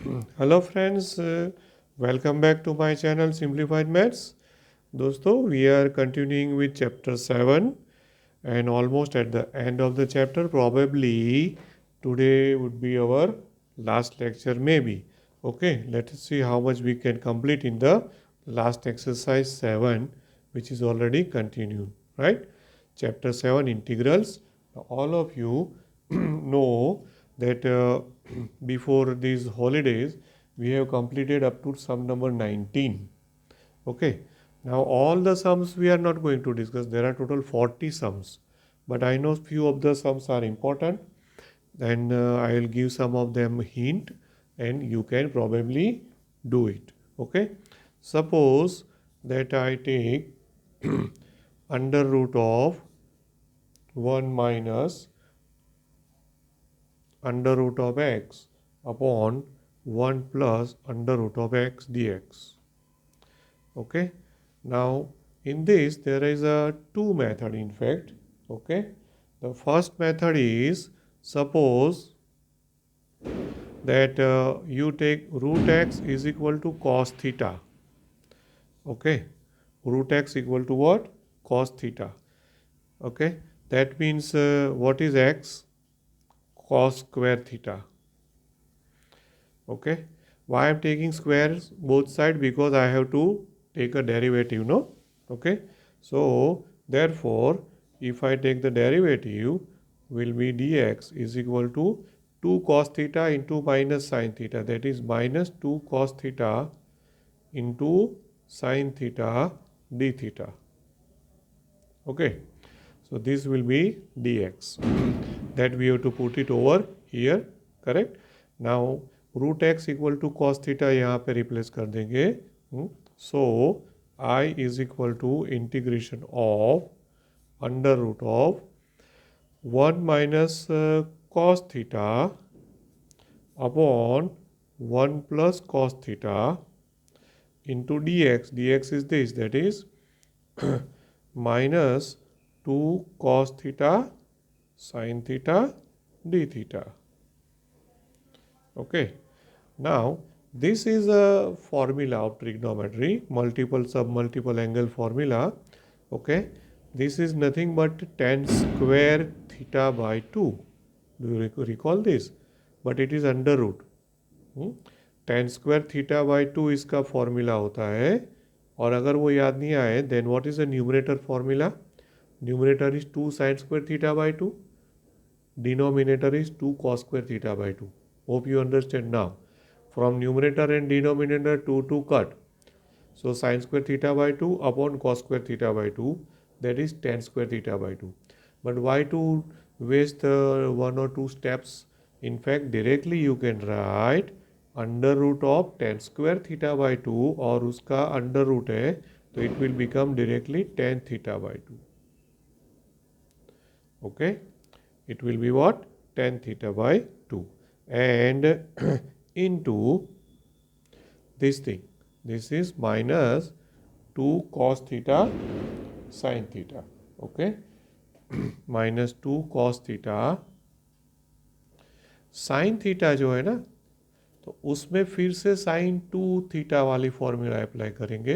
Hello friends, welcome back to my channel simplified maths. दोस्तों, we are continuing with chapter 7 and almost at the end of the chapter. Probably today would be our last lecture, maybe. Okay, let us see how much we can complete in the last exercise 7, which is already continued, right? Chapter 7 integrals. All of you know that before these holidays we have completed up to sum number 19. Okay, now all the sums we are not going to discuss. There are total 40 sums, but I know few of the sums are important, and I will give some of them hint, and you can probably do it. Okay, suppose that I take under root of 1 minus under root of x upon 1 plus under root of x dx. Okay, now in this there is a two method in fact. Okay, the first method is, suppose that you take root x is equal to cos theta. Okay, root x equal to what? Cos theta. Okay, that means what is x? Cos square theta. Okay, why I am taking squares both sides? Because I have to take a derivative, no? Okay, so therefore if I take the derivative, will be dx is equal to 2 cos theta into minus sin theta, that is minus 2 cos theta into sin theta d theta. Okay, so this will be dx that we have to put it over here, correct? Now root X equal to cos theta यहाँ पे replace कर देंगे. So I is equal to integration of under root of 1 minus cos theta upon 1 plus cos theta into dx. dx is this, that is minus 2 cos theta sin theta d theta. Okay, now this is a formula of trigonometry, multiple sub-multiple angle formula. Okay, this is nothing but tan square theta by 2. Do you recall this? But it is under root. tan square theta by 2 इसका formula होता है, और अगर वो याद नहीं आए then what is the numerator formula? Numerator is 2 sin square theta by 2. Denominator is 2 cos square theta by 2. Hope you understand now. From numerator and denominator 2 cut. So sin square theta by 2 upon cos square theta by 2, that is tan square theta by 2. But why to waste one or two steps? In fact, directly you can write under root of tan square theta by 2, और उसका under root है तो it will become directly tan theta by 2. Okay, it will be what? Tan theta by 2 and into this thing. This is minus 2 cos theta sin theta. Okay, minus 2 cos theta sin theta जो है ना, तो उसमें फिर से sin 2 theta वाली formula apply करेंगे.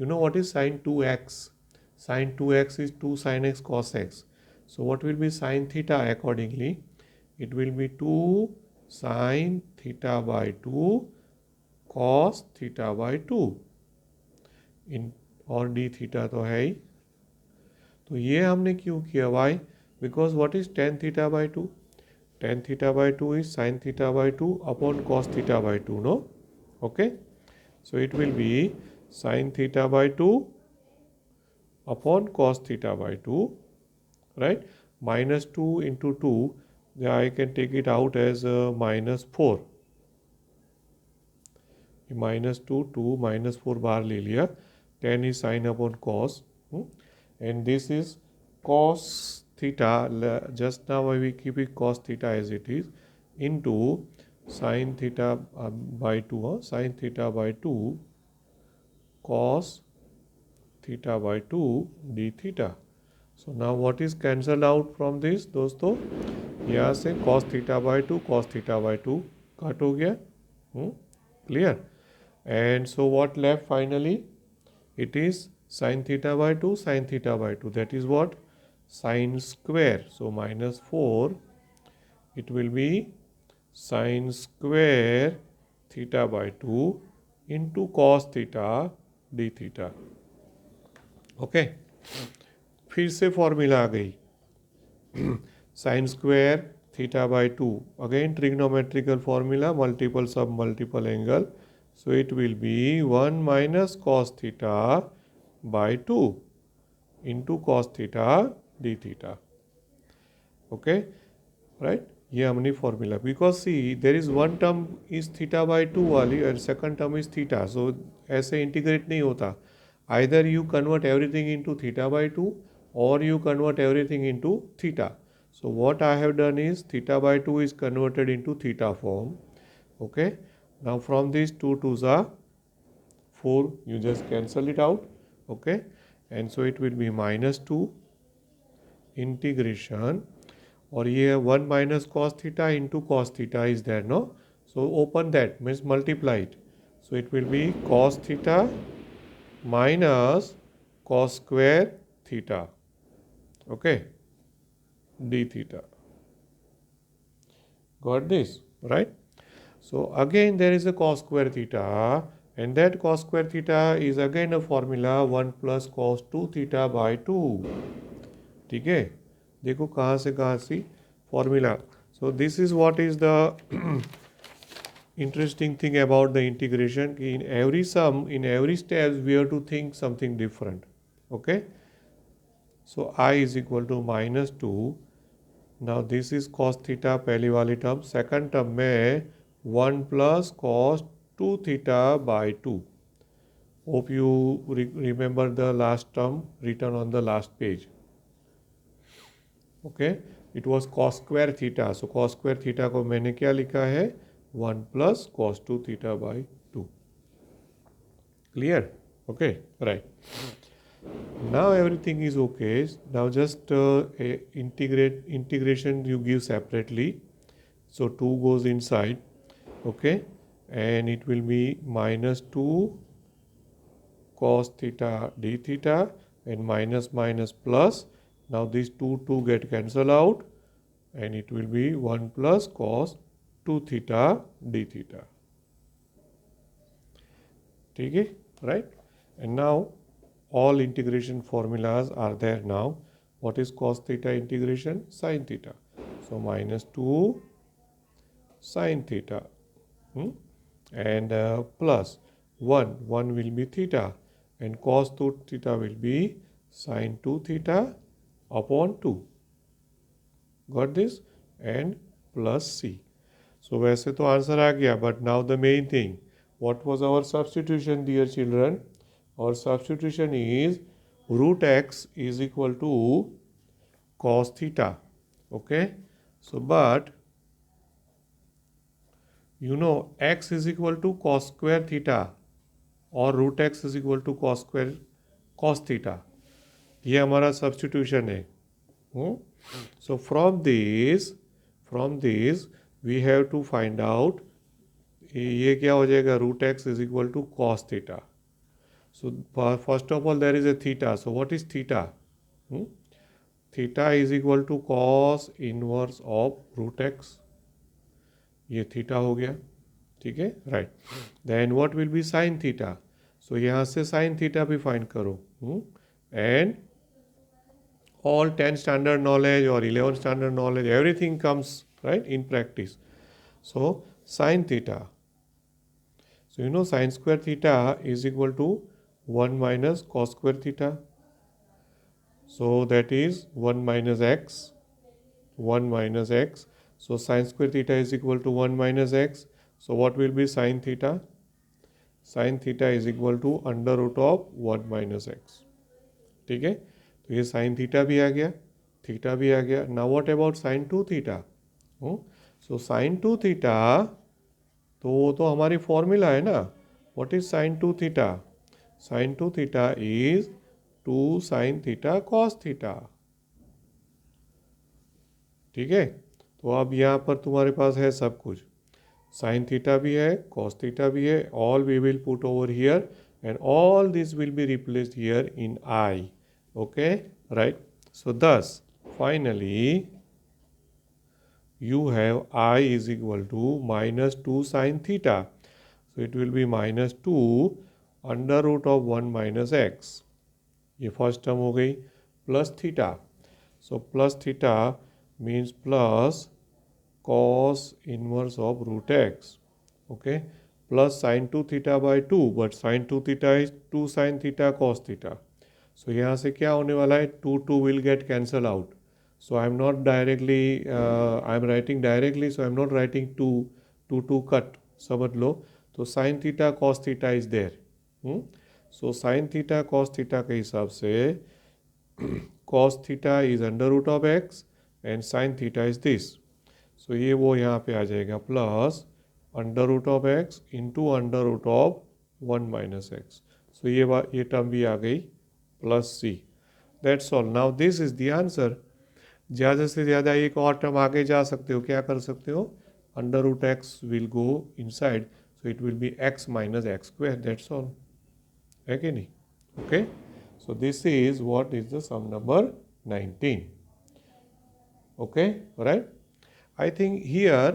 You know what is sin 2x? sin 2x is 2 sin x cos x. So what will be sin theta accordingly? It will be 2 sin theta by 2 cos theta by 2 इन और d theta तो है ही. तो ये हमने क्यों किया? Why? Because what is tan theta by 2? tan theta by 2 is sin theta by 2 upon cos theta by 2, no? Okay, so it will be sin theta by 2 upon cos theta by 2, right? Minus 2 into 2, I can take it out as minus 4. minus 2 2 minus 4 बाहर ले लिया. tan is sin upon cos, and this is cos theta. Just now we keep it cos theta as it is, into sin theta by 2, sin theta by 2 cos theta by 2 d theta. So now what is cancelled out from this दोस्तों? यहाँ से cos theta by 2 cos theta by 2 cut हो गया. Clear? And so what left finally? It is sine theta by 2, sine theta by 2. That is what? Sine square. So minus 4, it will be sine square theta by 2 into cos theta d theta. Okay, फिर से formula आ गई sine square theta by 2, again trigonometrical formula, multiple sub multiple angle, so it will be 1 minus cos theta by 2 into cos theta d theta. Okay, right? ये हमने formula, because see there is one term is theta by 2 वाली and second term is theta, so ऐसे integrate नहीं होता. Either you convert everything into theta by 2 और you convert everything into theta. So what I have done is theta by 2 is converted into theta form. Okay, now from these 2 2s are 4, you just cancel it out. Okay, and so it will be minus 2 integration, और ये 1 minus cos theta into cos theta is there, no? So open that, means multiply it. So it will be cos theta minus cos square theta. Okay, d theta. Got this, right? So again there is a cos square theta, and that cos square theta is again a formula 1 plus cos 2 theta by 2. ठीक है, देखो कहाँ से formula. So this is what is the interesting thing about the integration. In every sum, in every step, we have to think something different. Okay, so I is equal to minus 2. Now this is cos theta पहली वाली term. Second term में 1 plus cos 2 theta by 2. Hope you remember the last term written on the last page. Okay, it was cos square theta. So cos square theta को मैंने क्या लिखा है? 1 plus cos 2 theta by 2. Clear? Okay, right. Now everything is okay. Now just integration you give separately. So 2 goes inside. Okay, and it will be minus 2 cos theta d theta and minus minus plus. Now these 2 get cancelled out, and it will be 1 plus cos 2 theta d theta. ठीक है, right? And now all integration formulas are there now. What is cos theta integration? Sin theta. So minus 2 sin theta and plus 1. 1 will be theta, and cos 2 theta will be sin 2 theta upon 2. Got this? And plus c. So वैसे तो answer आ गया, but now the main thing, what was our substitution, dear children? Our substitution is root x is equal to cos theta. Okay, so but you know x is equal to cos square theta और root x is equal to cos square cos theta. ये हमारा substitution है. So from this we have to find out ये क्या हो जाएगा, root x is equal to cos theta. So first of all there is a theta. So what is theta? Theta is equal to cos inverse of root x. ये theta हो गया. ठीक है, right. Then what will be sine theta. So यहाँ से sine theta भी find करो. And all 10 standard knowledge or 11 standard knowledge, everything comes right in practice. So sin theta, so you know sin square theta is equal to 1 minus cos square theta. So that is 1 minus x, 1 minus x. So sin square theta is equal to 1 minus x. So what will be sin theta? Sin theta is equal to under root of 1 minus x. ठीक है, तो ये sign theta भी आ गया, theta भी आ गया. Now what about sine 2 theta? So sine 2 theta तो वो तो हमारी फॉर्मूला है ना. What is sine 2 theta? Sine 2 theta is 2 sine theta cos theta. ठीक है, तो अब यहाँ पर तुम्हारे पास है सब कुछ. साइन थीटा भी है, कॉस थीटा भी है, all we will put over here and all this will be replaced here in I. Okay, right? So thus finally you have I is equal to minus 2 sin theta. So it will be minus 2 under root of 1 minus x. ये first term हो गई, plus theta. So plus theta means plus cos inverse of root x. Okay, plus sin 2 theta by 2, but sin 2 theta is 2 sin theta cos theta. So यहाँ से क्या होने वाला है, 2 will get cancel out. So I am not directly, I am writing directly, so I am not writing 2 cut. समझ लो, तो sin theta cos theta is there. So sin theta cos theta के हिसाब से cos theta is under root of x and sin theta is this. So ये वो यहाँ पे आ जाएगा plus under root of X into under root of 1 minus X. So ये टर्म भी आ गई plus C. That's all. Now this is the answer. ज़्यादा से ज़्यादा एक और टर्म आगे जा सकते हो, क्या कर सकते हो, under root X will go inside, so it will be X minus X square. That's all. है कि नहीं? Okay. So this is what is the sum number 19. Okay, right. I think here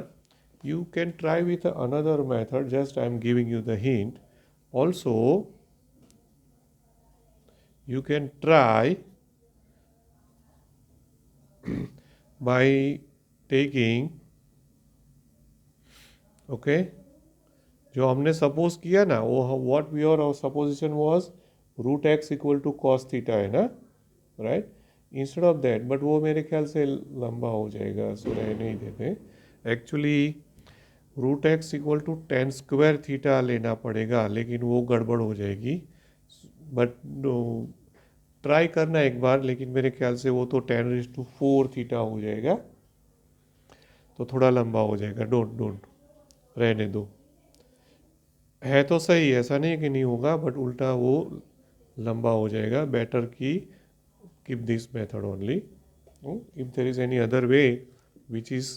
you can try with another method, just I am giving you the hint. Also, you can try by taking, okay, जो हमने suppose किया ना वो what your supposition was root x equal to cos theta है ना, right? Instead of that, but वो मेरे ख्याल से लंबा हो जाएगा, सो रहने ही देते. Actually root X equal to tan square theta लेना पड़ेगा, लेकिन वो गड़बड़ हो जाएगी. बट ट्राई करना एक बार, लेकिन मेरे ख्याल से वो तो 10⁴ थीटा हो जाएगा, तो थोड़ा लंबा हो जाएगा. डोंट रहने दो. है तो सही, ऐसा नहीं कि नहीं होगा, बट उल्टा वो लंबा हो जाएगा. बेटर की keep this method only. If there is any other way which is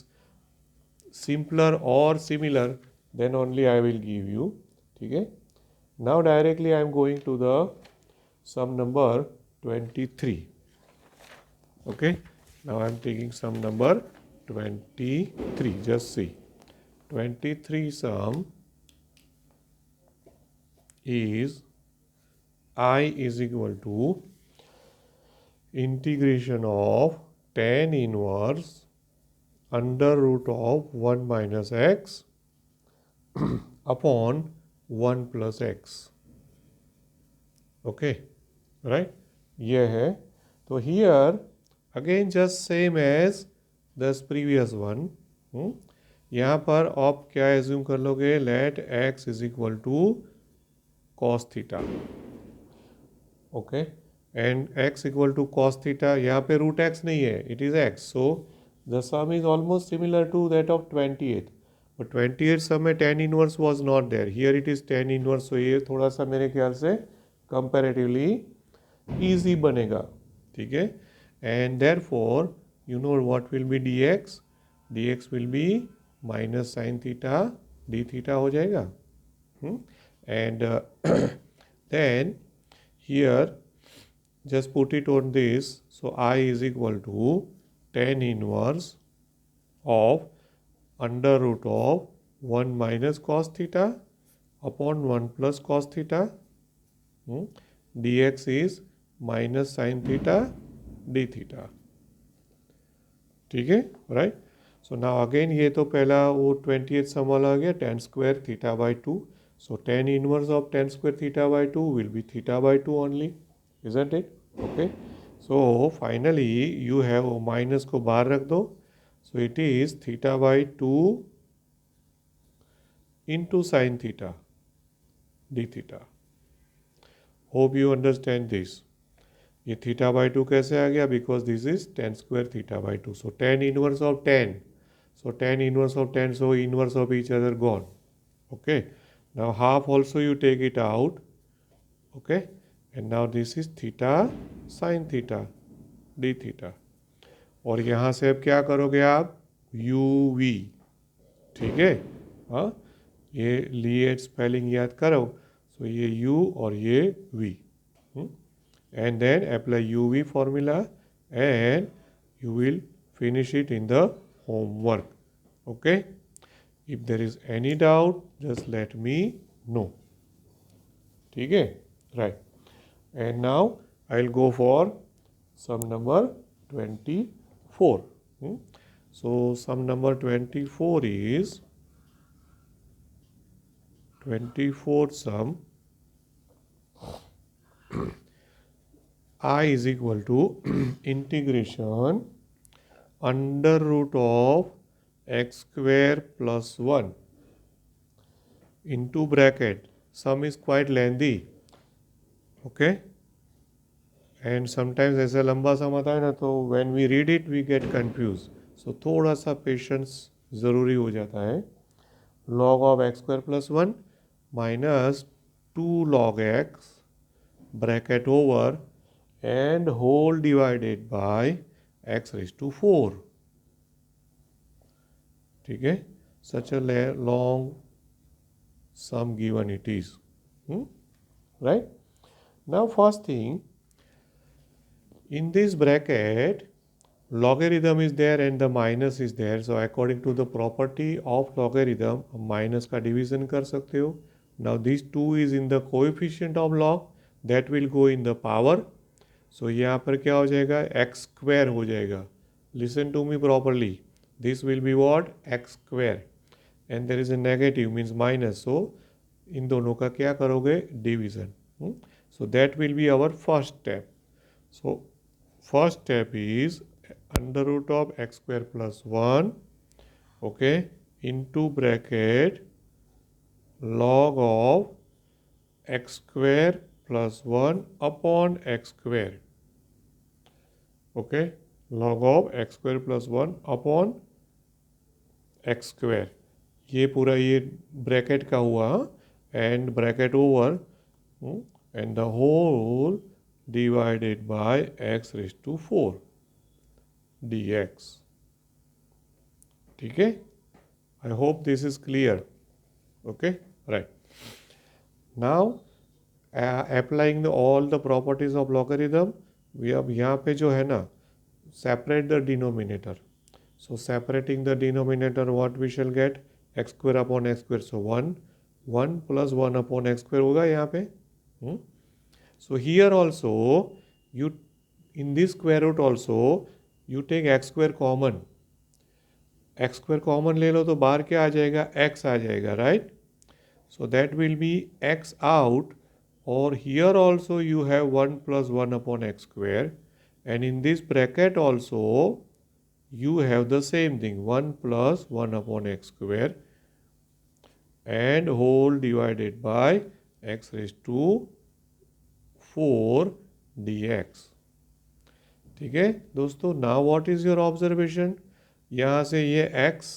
simpler or similar, then only I will give you. Okay. Now directly I am going to the sum number 23. Okay. Now I am taking sum number 23. Just see. 23 sum is I is equal to integration of tan inverse under root of 1 minus x upon 1 plus x. Okay, right? ये है. तो here again just same as this previous one. यहाँ पर आप क्या assume कर लोगे, let x is equal to cos theta. Okay. And x equal to cos theta, यहाँ पे रूट एक्स नहीं है, it is x. So the sum is almost similar to that of 28. But 28 sum में tan inverse was not there, here it is tan inverse. So ये थोड़ा सा मेरे ख्याल से कंपैरेटिवली ईजी बनेगा. ठीक है. And therefore you know what will be dx will be minus sine theta D theta हो जाएगा. And then here just put it on this. So I is equal to tan inverse of under root of 1 minus cos theta upon 1 plus cos theta. dx is minus sin theta d theta. ठीक है, right. So now again ये तो पहला वो 28 सम वाला आ गया, tan square theta by 2. So tan inverse of tan square theta by 2 will be theta by 2 only. Isn't it? Okay. So finally you have minus को बाहर रख दो. So it is theta by 2 into sin theta d theta. Hope you understand this. ये theta by 2 कैसे आ गया? Because this is tan square theta by 2. So tan inverse of tan. So tan inverse of tan, so inverse of each other gone. Okay. Now half also you take it out. Okay. And now this is theta sin theta d theta. और यहाँ से अब क्या करोगे आप, u v. ठीक है. हाँ, ये लिए स्पेलिंग याद करो, सो ये u और ये v, and then apply uv formula and you will finish it in the homework. Okay, if there is any doubt just let me know. ठीक है, right. And now I'll go for sum number 24. So sum number 24 is 24 sum I is equal to integration under root of x square plus 1 into bracket. Sum is quite lengthy. Okay, and sometimes ऐसा लंबा sum आता है ना, तो when we read it we get confuse, so थोड़ा सा patience ज़रूरी हो जाता है. Log of X square plus 1 minus 2 log X bracket over and whole divided by X raise to 4. ठीक है, such a long sum given it is. Right, now first thing, in this bracket logarithm is there and the minus is there, so according to the property of logarithm minus का division कर सकते हो. Now this 2 is in the coefficient of log, that will go in the power, so यहाँ पर क्या हो जाएगा, x square हो जाएगा. Listen to me properly, this will be what, x square, and there is a negative means minus, so इन दोनों का क्या करोगे, division. So that will be our first step. So first step is under root of x square plus 1, okay, into bracket log of x square plus 1 upon x square. Okay, log of x square plus 1 upon x square. ये पूरा ये bracket का हुआ, and bracket over and the whole divided by x raised to 4 dx. ठीक है, I hope this is clear. Okay, right. Now applying all the properties of logarithm, we अब यहाँ पे जो है ना, separate the denominator. So separating the denominator, what we shall get, x square upon x square, so 1 plus 1 upon x square होगा यहाँ पे. So here also you, in this square root also you take x square common. x square common ले लो तो बाहर क्या आ जाएगा, x आ जाएगा, right? So that will be x out, or here also you have 1 plus 1 upon x square, and in this bracket also you have the same thing, 1 plus 1 upon x square and whole divided by x raised to 4 dx. ठीक है दोस्तों, now what is your observation, यहाँ से ये x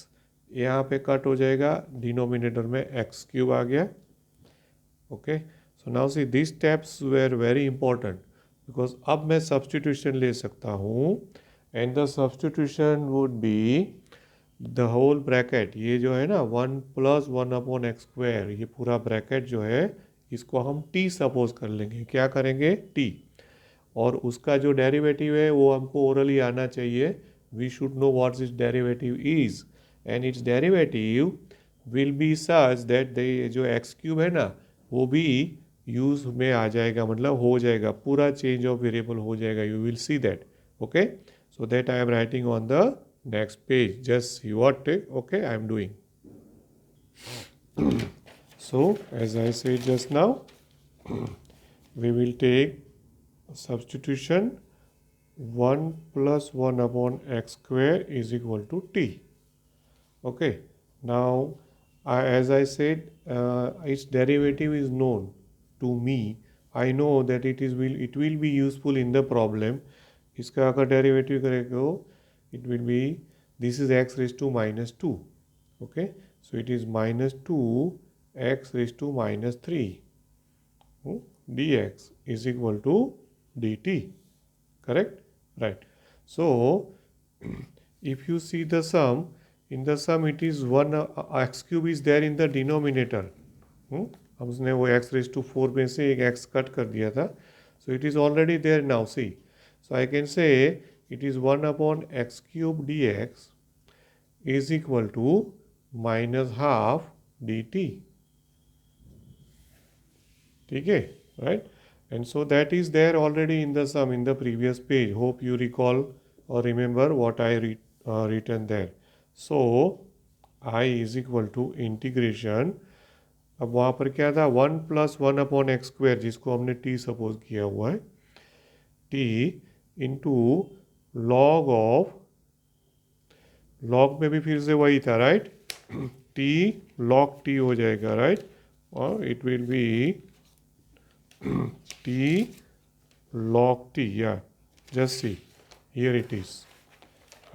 यहाँ पे cut हो जाएगा, डिनोमिनेटर में x क्यूब आ गया. Okay, so now see this steps were very important, because अब मैं सब्सटीट्यूशन ले सकता हूँ, and the substitution would be the whole bracket, ये जो है ना 1 प्लस 1 अपॉन एक्स स्क्वायर, ये पूरा ब्रैकेट जो है इसको हम t सपोज कर लेंगे. क्या करेंगे, t, और उसका जो डेरिवेटिव है वो हमको ओरली आना चाहिए. We should know what is derivative is, and its derivative will be such that जो एक्स क्यूब है ना वो भी यूज में आ जाएगा, मतलब हो जाएगा, पूरा चेंज ऑफ वेरिएबल हो जाएगा. You will see that. Okay, so that I am writing on the next page, just see what okay I am doing. So as I said just now, we will take substitution 1 plus 1 upon x square is equal to t. Okay, now as I said, its derivative is known to me. I know that it will be useful in the problem. इसका अगर derivative करेंगे it will be, this is x raised to minus 2. Okay, so it is minus 2 x raised to minus 3 dx is equal to dt. Correct, right? So if you see the sum in the sum it is 1 x cube is there in the denominator. हमने वो x raised to 4 में से एक x cut कर दिया था, so it is already there now. See, so I can say it is 1 upon x cube dx is equal to minus half dt. ठीक है, right? And so that is there already in the sum in the previous page. Hope you recall or remember what I written there. So I is equal to integration, अब वहाँ पर क्या था 1 plus 1 upon X square जिसको हमने t suppose किया हुआ है, t into log of, log में भी फिर से वही था राइट, t log t हो जाएगा राइट, और it will B t log t, या just see here it is.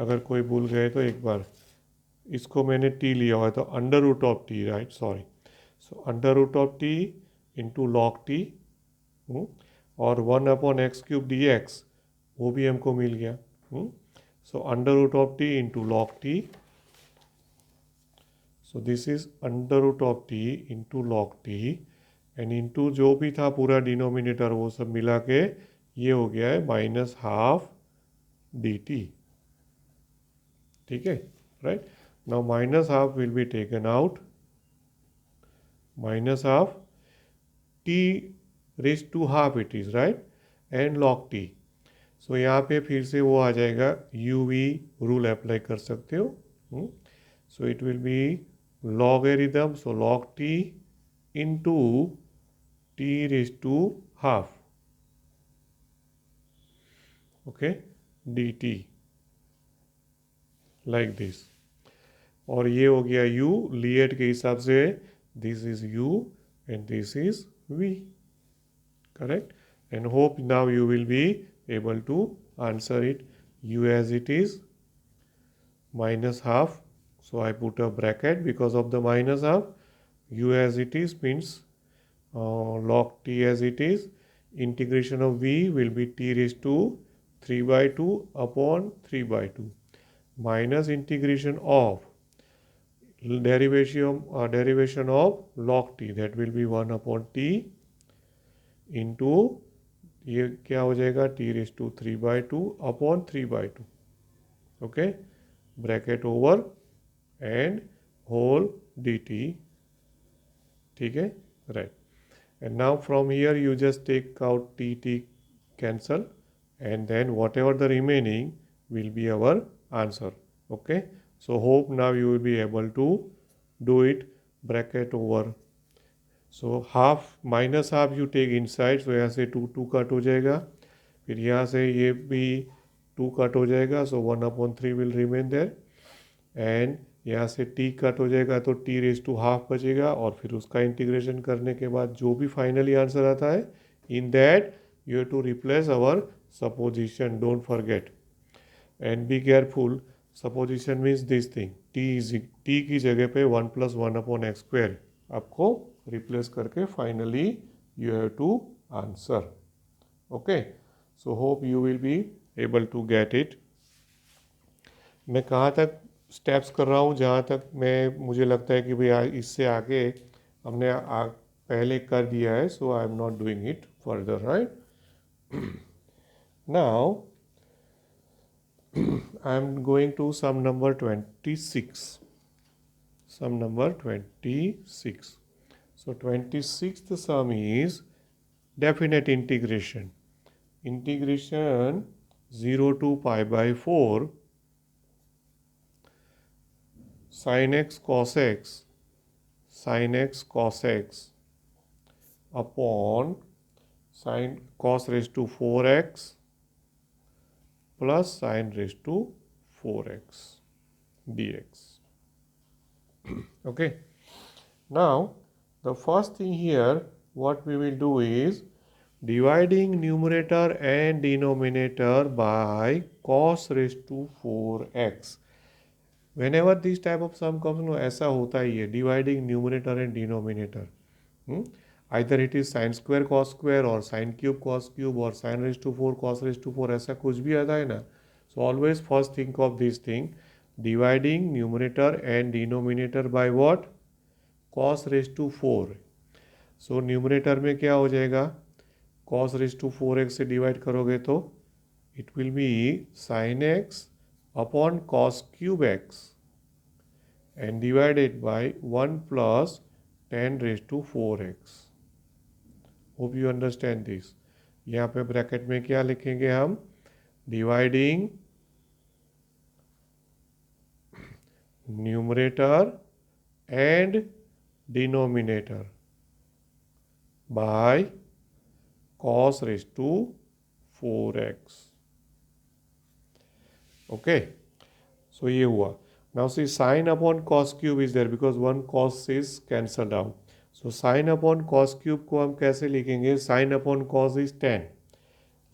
अगर कोई भूल गए तो एक बार, इसको मैंने t लिया हुआ है तो under root of t right, sorry. So under root of t into log T, और 1 upon X cube D X वो भी हमको मिल गया. So under root of t into log T, so this is under root of t into log T, and into जो भी था पूरा डिनोमिनेटर वो सब मिला के ये हो गया है माइनस हाफ डी टी. ठीक है right. Now minus half will be taken out, minus half t raise to half it is right, and log t. सो यहाँ पे फिर से वो आ जाएगा, यू वी रूल अप्लाई कर सकते हो. So it will be logarithm, so log t into t raise to half, okay, dt like this. और ये हो गया u, लिएट के हिसाब से this is u and this is v, correct? And hope now you will be able to answer it. U as it is minus half, so I put a bracket because of the minus half. U as it is means log t as it is, integration of v will be t raised to 3 by 2 upon 3 by 2 minus integration of derivation of log t, that will be 1 upon t into ये क्या हो जाएगा t raised to 3 by 2 upon 3 by 2, okay, bracket over and whole dt. ठीक है right. And now from here you just take out t cancel, and then whatever the remaining will be our answer. Okay, so hope now you will be able to do it. Bracket over, so half minus half you take inside, so यहाँ से 2 cut हो जाएगा, फिर यहाँ से ये भी 2 cut हो जाएगा, so 1 upon 3 will remain there, and यहाँ से t कट हो जाएगा तो t रेज टू हाफ बचेगा, और फिर उसका इंटीग्रेशन करने के बाद जो भी फाइनली आंसर आता है, in that you have to replace our supposition, don't forget and be careful. Supposition means this thing, t की जगह पे 1 प्लस 1 अपॉन एक्स स्क्वायर आपको रिप्लेस करके finally you have to answer. Okay, so hope you will be able to get it. मैं कहाँ तक steps कर रहा हूँ, जहाँ तक मुझे लगता है कि भाई इससे आगे हमने पहले कर दिया है, so I am not doing it further right. Now I am going to sum number 26. Sum number 26. So 26th sum is definite integration. Integration 0 to pi by 4 sin x cos x upon sin cos raised to 4x plus sin raised to 4x dx. Okay, now the first thing here what we will do is dividing numerator and denominator by cos raised to 4x. whenever this type of sum comes, no, ऐसा होता ही है, dividing numerator and denominator. Either it is sin square cos square or sin cube cos cube or sin raised to 4 cos raised to 4, ऐसा कुछ भी आता है ना. So always first think of this thing, dividing numerator and denominator by what, cos raise to 4। So numerator में क्या हो जाएगा, cos रेज टू 4x से डिवाइड करोगे तो it will B sin x upon cos cube x and divided by 1 plus 10 raised to 4x. Hope you understand this. यहाँ पे bracket में क्या लिखेंगे हम, dividing numerator and denominator bye cos raised to 4x. Okay, so ये हुआ. Now see, sin upon cos cube is there because one cos is cancelled out. So sin upon cos cube को हम कैसे लिखेंगे, sin upon cos is 10.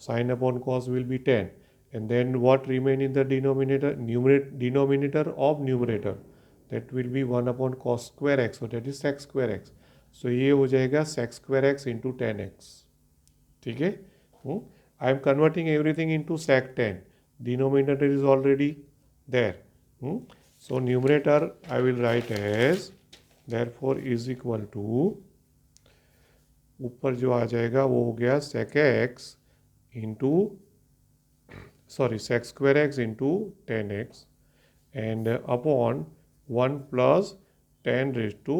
Sin upon cos will be 10. And then what remain in the denominator? Denominator of numerator. That will be 1 upon cos square x. So that is sec square x. So ये हो जाएगा sec square x into 10x. ठीक है, I am converting everything into sec 10. Denominator is already there. So numerator I will write as, therefore is equal to, ऊपर जो आ जाएगा वो हो गया sec x into, sorry, sec square x into 10x and upon 1 plus 10 raised to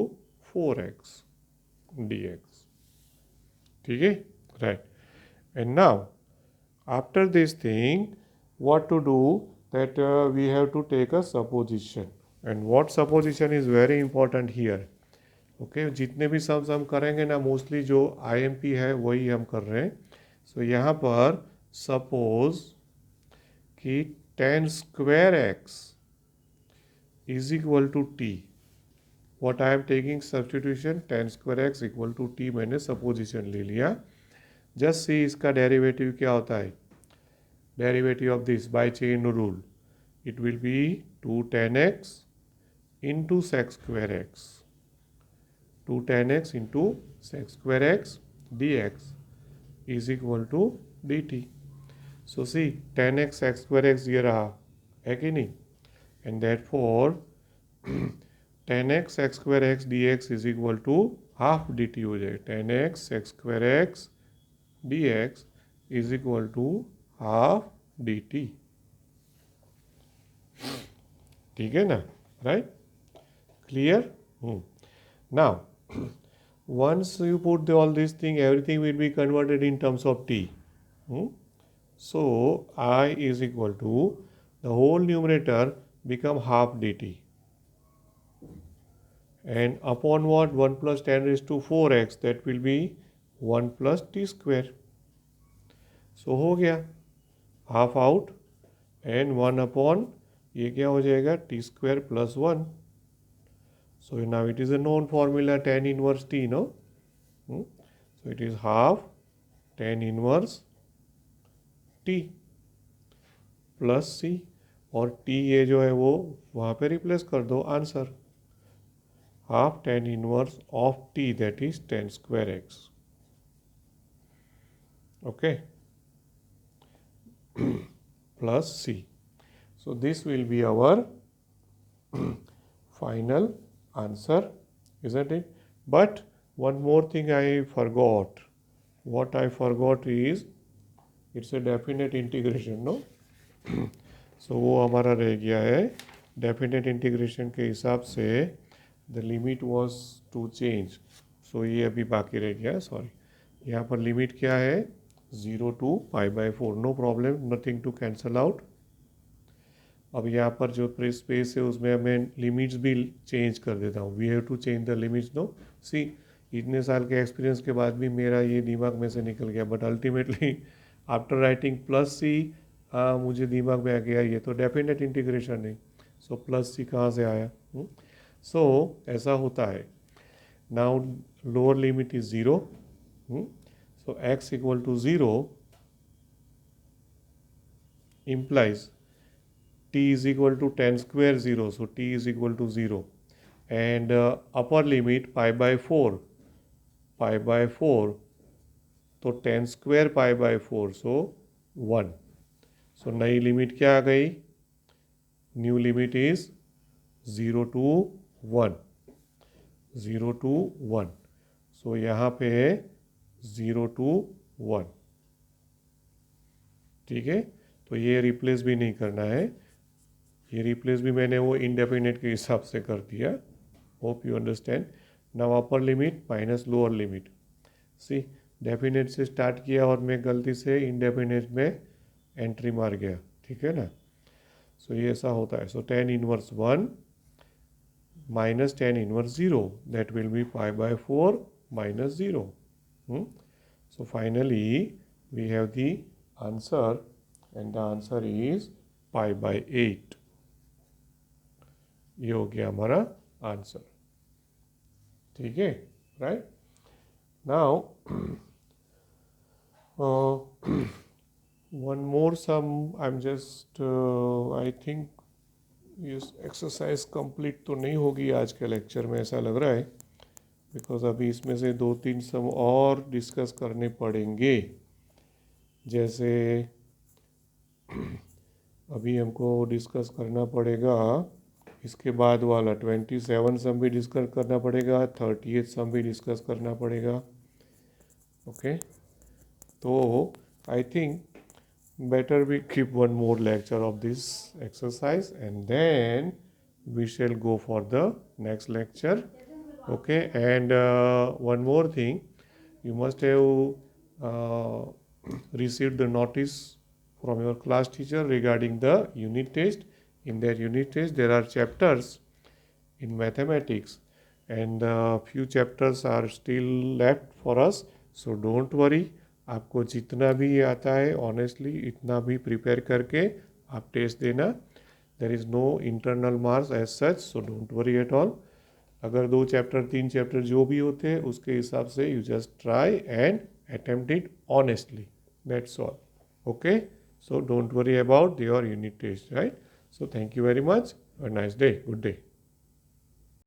4x dx. ठीक है, right. And now after this thing, what to do, that we have to take a supposition, and what supposition is very important here. Okay, जितने भी sums हम करेंगे ना, mostly जो IMP है वही हम कर रहे हैं. सो यहाँ पर सपोज कि 10 square x is equal to t. What I am taking substitution, 10 square x equal to t मैंने सपोजिशन ले लिया. जस्ट सी इसका डेरिवेटिव क्या होता है, derivative of this by chain rule, it will be 2 tan x into sec square x, 2 tan x into sec square x dx is equal to dt. So see, tan x sec square x ये रहा है कि नहीं, and therefore tan x sec square x dx is equal to half dt हो जाए. tan x sec square x dx is equal to half dt. ठीक है ना, right? Clear? Now once you put all this thing, everything will be converted in terms of t. So I is equal to, the whole numerator become half dt, and upon what, 1 plus 10 raised to 4x, that will be 1 plus t square. So हो गया, half out and 1 upon ये क्या हो जाएगा, t square plus 1. So now it is a known formula tan inverse t, no. So it is half tan inverse t plus c, और t ये जो है वो वहाँ पे रिप्लेस कर दो, answer half tan inverse of t, that is 10 square x. Okay, plus c. So this will be our final answer, isn't it? But one more thing I forgot. What I forgot is, it's a definite integration, no? So वो हमारा रह गया है, definite integration के हिसाब से the limit was to change. So ये अभी बाकी रह गया, sorry. यहाँ पर लिमिट क्या है, 0 to pi by 4. No problem, nothing to cancel out. अब यहाँ पर जो स्पेस है उसमें मैं लिमिट्स भी चेंज कर देता हूँ. We have to change the limits, no. See, इतने साल के एक्सपीरियंस के बाद भी मेरा ये दिमाग में से निकल गया, but ultimately after writing plus C मुझे दिमाग में आ गया ये तो डेफिनेट इंटीग्रेशन है. सो प्लस सी कहाँ से आया. सो ऐसा होता है. Now lower limit is 0. So x equal to 0 implies t is equal to 10 square 0. So t is equal to 0. And upper limit pi by 4. Pi by 4. So 10 square pi by 4. So 1. So नई limit क्या आ गई, new limit is 0 to 1, 0 to 1. सो यहाँ पे 0 to 1. ठीक है, तो ये replace भी नहीं करना है, ये रिप्लेस भी मैंने वो इंडेफिनेट के हिसाब से कर दिया. Hope you understand. Now upper limit minus lower limit. See, definite से स्टार्ट किया और मैं गलती से इंडेफिनेट में एंट्री मार गया. ठीक है ना. सो ये ऐसा होता है. सो tan inverse 1 minus tan inverse 0, that will be pi by 4 minus 0. So finally we have the answer, and the answer is pi by 8. ये हो गया हमारा आंसर. ठीक है, right. Now one more sum. I'm just I think ये exercise complete तो नहीं होगी आज के लेक्चर में, ऐसा लग रहा है, बिकॉज अभी इसमें से 2-3 सम और डिस्कस करने पड़ेंगे. जैसे अभी हमको डिस्कस करना पड़ेगा इसके बाद वाला 27 सम भी डिस्कस करना पड़ेगा, 38 सम भी डिस्कस करना पड़ेगा. ओके, तो I think better we keep one more lecture of this exercise, and then we shall go for the next lecture. Okay, and one more thing, you must have received the notice from your class teacher regarding the unit test. In their unit test there are chapters in mathematics, and few chapters are still left for us, so don't worry. आपको जितना भी आता है honestly इतना भी prepare करके आप test देना. There is no internal marks as such, so don't worry at all. अगर 2 चैप्टर 3 चैप्टर जो भी होते हैं उसके हिसाब से you just try and attempt it honestly. That's all. Okay, so don't worry about your unit test, right. So thank you very much. A nice day. Good day.